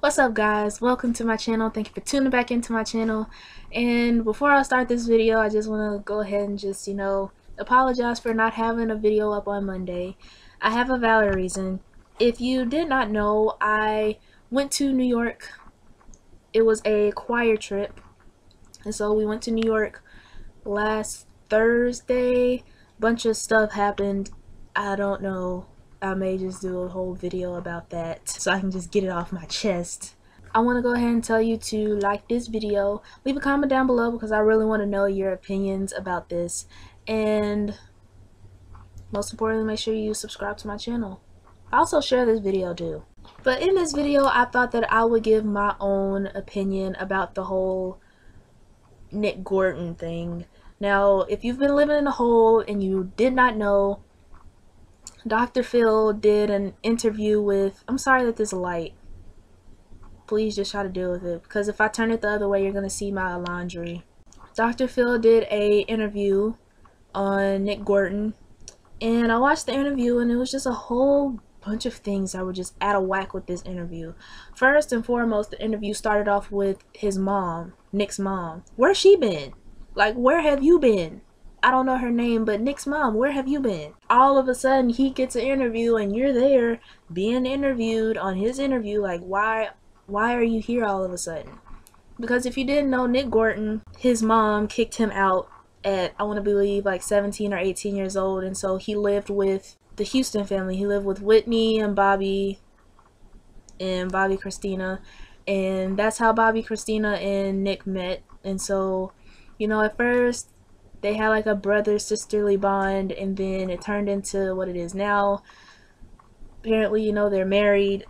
What's up, guys? Welcome to my channel. Thank you for tuning back into my channel. And before I start this video, I just want to go ahead and just apologize for not having a video up on Monday. I have a valid reason. If you did not know, I went to New York. It was a choir trip, and so we went to New York last Thursday. Bunch of stuff happened. I don't know. I may just do a whole video about that so I can just get it off my chest. I want to go ahead and tell you to like this video, leave a comment down below because I really want to know your opinions about this, and most importantly, make sure you subscribe to my channel. Also share this video too. But in this video, I thought that I would give my own opinion about the whole Nick Gordon thing. Now, if you've been living in a hole and you did not know, Dr. Phil did an interview with, I'm sorry that this light, please just try to deal with it, because if I turn it the other way, you're going to see my laundry. Dr. Phil did a interview on Nick Gordon, and I watched the interview, and it was just a whole bunch of things that were just out of whack with this interview. First and foremost, the interview started off with his mom, Nick's mom. Where's she been? Like, where have you been? I don't know her name, but Nick's mom, where have you been? All of a sudden, he gets an interview and you're there being interviewed on his interview. Like, why are you here all of a sudden? Because if you didn't know, Nick Gordon, his mom kicked him out at, I want to believe, like 17 or 18 years old. And so he lived with the Houston family. He lived with Whitney and Bobby Christina. And that's how Bobby, Christina, and Nick met. And so, at first, they had like a brother-sisterly bond, and then it turned into what it is now. Apparently, they're married.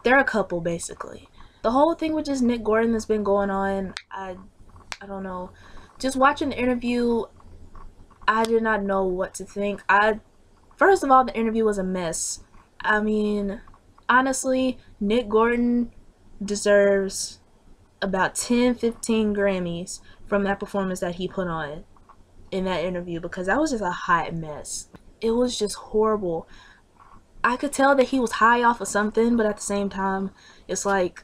They're a couple, basically. The whole thing with just Nick Gordon that's been going on, I don't know. Just watching the interview, I did not know what to think. First of all, the interview was a mess. I mean, honestly, Nick Gordon deserves about 10-15 Grammys from that performance that he put on in that interview, because that was just a hot mess. It was just horrible. I could tell that he was high off of something, but at the same time, it's like,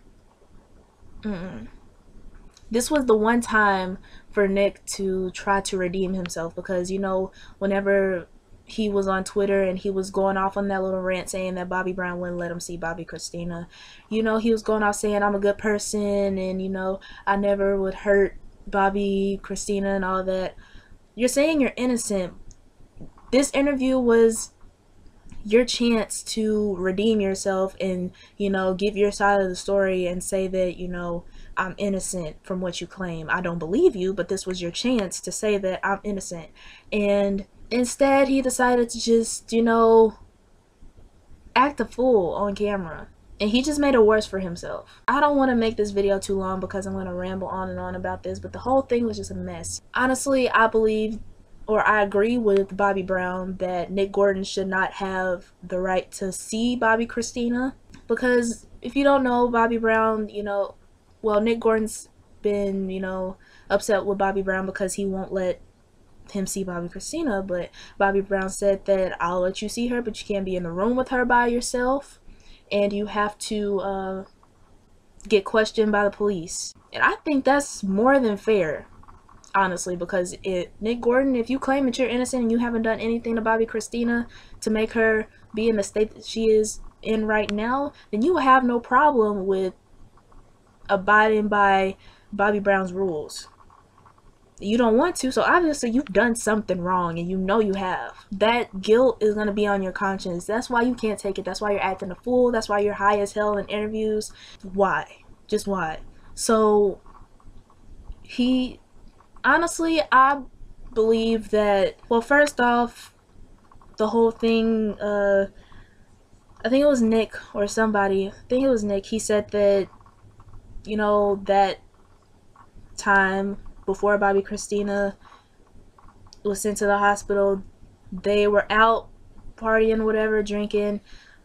this was the one time for Nick to try to redeem himself, because whenever he was on Twitter and he was going off on that little rant saying that Bobby Brown wouldn't let him see Bobby Christina, he was going off saying, I'm a good person, and I never would hurt Bobby Christina and all that. You're saying you're innocent. This interview was your chance to redeem yourself and give your side of the story and say that I'm innocent from what you claim. I don't believe you, but this was your chance to say that I'm innocent. And instead, he decided to just, act a fool on camera. And he just made it worse for himself. I don't want to make this video too long because I'm going to ramble on and on about this, but the whole thing was just a mess. Honestly, I believe, or I agree with Bobby Brown, that Nick Gordon should not have the right to see Bobby Christina. Because if you don't know, Bobby Brown, well, Nick Gordon's been, upset with Bobby Brown because he won't let him see Bobby Christina, but Bobby Brown said that I'll let you see her, but you can't be in the room with her by yourself, and you have to get questioned by the police. And I think that's more than fair, honestly, because Nick Gordon, if you claim that you're innocent and you haven't done anything to Bobby Christina to make her be in the state that she is in right now, then you will have no problem with abiding by Bobby Brown's rules. You don't want to, so obviously you've done something wrong, and you have. That guilt is going to be on your conscience. That's why you can't take it. That's why you're acting a fool. That's why you're high as hell in interviews. Why? Just why? So, honestly, I believe that, well, first off, the whole thing, I think it was Nick or somebody, I think it was Nick, he said that, that time before Bobby Christina was sent to the hospital, they were out partying, whatever, drinking.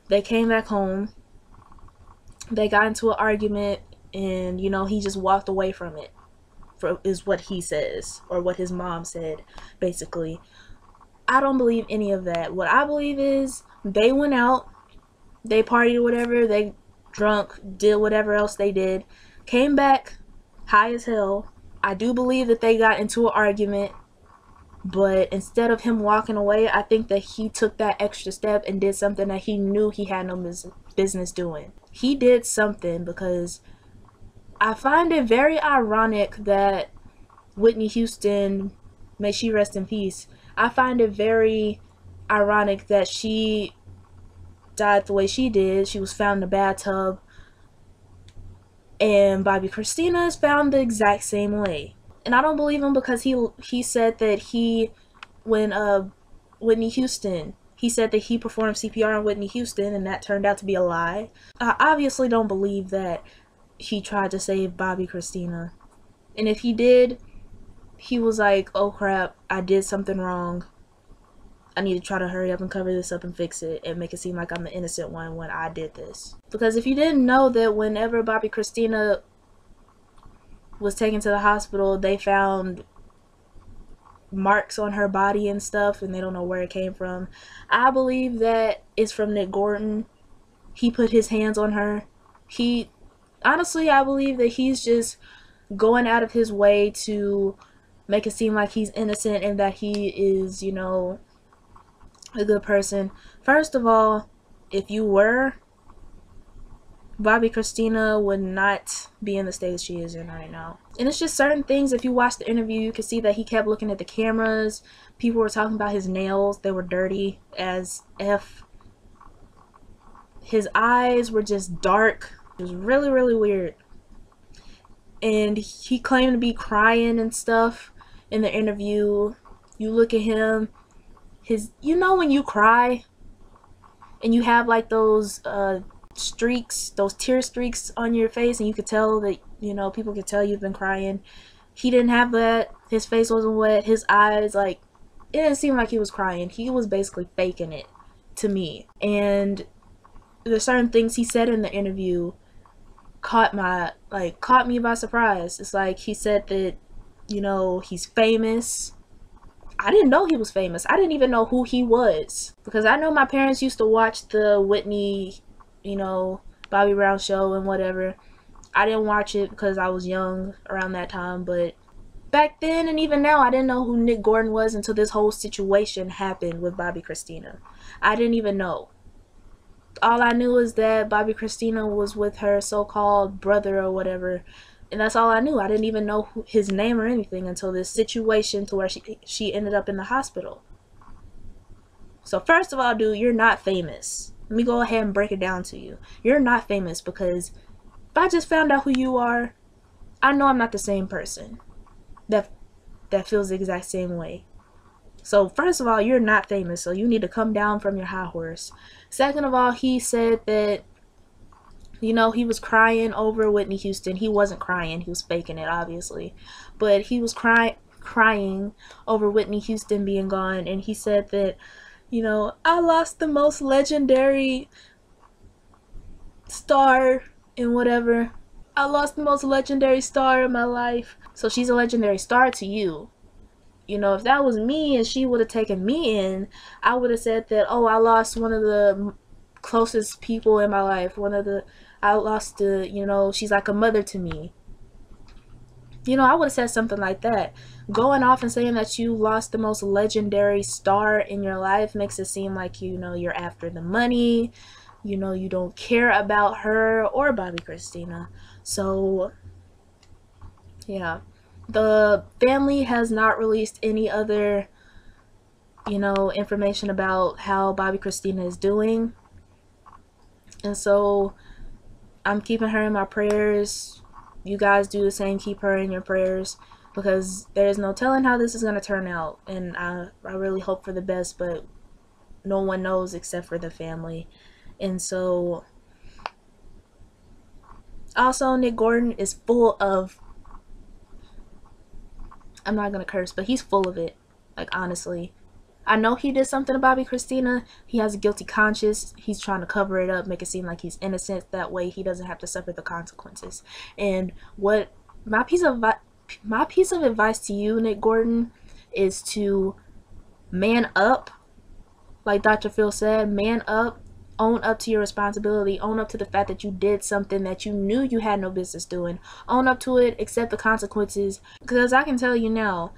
They came back home. They got into an argument, and he just walked away from it, is what he says, or what his mom said, basically. I don't believe any of that. What I believe is they went out, they partied or whatever, they drunk, did whatever else they did, came back high as hell. I do believe that they got into an argument, but instead of him walking away, I think that he took that extra step and did something that he knew he had no business doing. He did something, because I find it very ironic that Whitney Houston, may she rest in peace, I find it very ironic that she died the way she did. She was found in a bathtub, and Bobby Kristina is found the exact same way. And I don't believe him, because he said that when Whitney Houston, he said that he performed CPR on Whitney Houston, and that turned out to be a lie. I obviously don't believe that he tried to save Bobby Kristina. And if he did, he was like, oh crap, I did something wrong. I need to try to hurry up and cover this up and fix it and make it seem like I'm the innocent one when I did this. Because if you didn't know that whenever Bobby Kristina was taken to the hospital, they found marks on her body and stuff, and they don't know where it came from. I believe that it's from Nick Gordon. He put his hands on her. Honestly, I believe that he's just going out of his way to make it seem like he's innocent and that he is, you know, a good person. First of all, if you were, Bobby Kristina would not be in the state she is in right now. And it's just certain things. If you watch the interview, you can see that he kept looking at the cameras. People were talking about his nails. They were dirty as F. His eyes were just dark. It was really, really weird. And he claimed to be crying and stuff in the interview. You look at him, you know when you cry and you have like those streaks, those tear streaks on your face, and you could tell that, you know, people could tell you've been crying. He didn't have that. His face wasn't wet. His eyes, like, it didn't seem like he was crying. He was basically faking it to me. And there's certain things he said in the interview caught me by surprise. It's like he said that, you know, he's famous. I didn't know he was famous. I didn't even know who he was, because I know my parents used to watch the Whitney, you know, Bobby Brown show and whatever. I didn't watch it because I was young around that time, but back then and even now, I didn't know who Nick Gordon was until this whole situation happened with Bobby Kristina. I didn't even know. All I knew is that Bobby Kristina was with her so-called brother or whatever, and that's all I knew. I didn't even know his name or anything until this situation to where she ended up in the hospital. So first of all, dude, you're not famous. Let me go ahead and break it down to you. You're not famous, because if I just found out who you are, I know I'm not the same person that feels the exact same way. So first of all, you're not famous, so you need to come down from your high horse. Second of all, he said that, you know, he was crying over Whitney Houston. He wasn't crying. He was faking it, obviously. But he was crying over Whitney Houston being gone. And he said that, you know, I lost the most legendary star in whatever. I lost the most legendary star in my life. So she's a legendary star to you. You know, if that was me and she would have taken me in, I would have said that, oh, I lost one of the closest people in my life. I lost the, you know, she's like a mother to me. You know, I would have said something like that. Going off and saying that you lost the most legendary star in your life makes it seem like, you know, you're after the money. You know, you don't care about her or Bobby Kristina. So, yeah. The family has not released any other, you know, information about how Bobby Kristina is doing. And so I'm keeping her in my prayers. You guys do the same. Keep her in your prayers, because there's no telling how this is going to turn out. And I really hope for the best, but no one knows except for the family. And so also, Nick Gordon is full of, I'm not gonna curse, but he's full of it. Like, honestly, I know he did something to Bobby Kristina. He has a guilty conscience. He's trying to cover it up, make it seem like he's innocent. That way he doesn't have to suffer the consequences. And what my piece of advice to you, Nick Gordon, is to man up. Like Dr. Phil said, man up, Own up to your responsibility. Own up to the fact that you did something that you knew you had no business doing. Own up to it, accept the consequences. Because I can tell you now,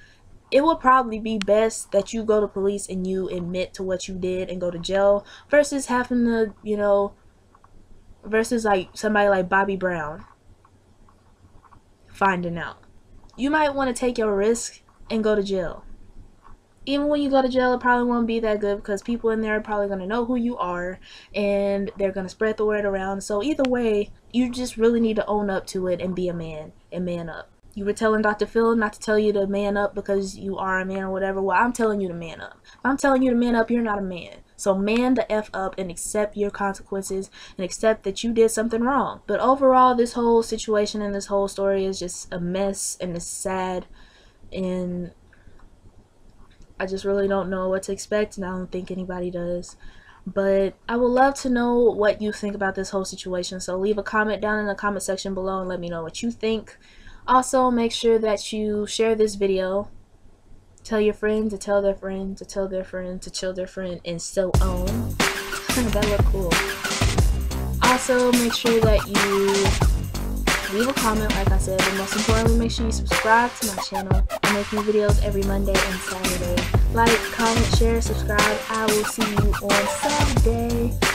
it would probably be best that you go to police and you admit to what you did and go to jail versus having to, you know, versus like somebody like Bobby Brown finding out. You might want to take your risk and go to jail. Even when you go to jail, it probably won't be that good because people in there are probably going to know who you are and they're going to spread the word around. So either way, you just really need to own up to it and be a man and man up. You were telling Dr. Phil not to tell you to man up because you are a man or whatever. Well, I'm telling you to man up. If I'm telling you to man up, you're not a man. So man the F up and accept your consequences and accept that you did something wrong. But overall, this whole situation and this whole story is just a mess and it's sad. And I just really don't know what to expect, and I don't think anybody does. But I would love to know what you think about this whole situation. So leave a comment down in the comment section below and let me know what you think. Also, make sure that you share this video. Tell your friends to tell their friends to tell their friend to tell their friend, and so on. That look cool. Also, make sure that you leave a comment, like I said, but most importantly, make sure you subscribe to my channel. I'm making videos every Monday and Saturday. Like, comment, share, subscribe. I will see you on Saturday.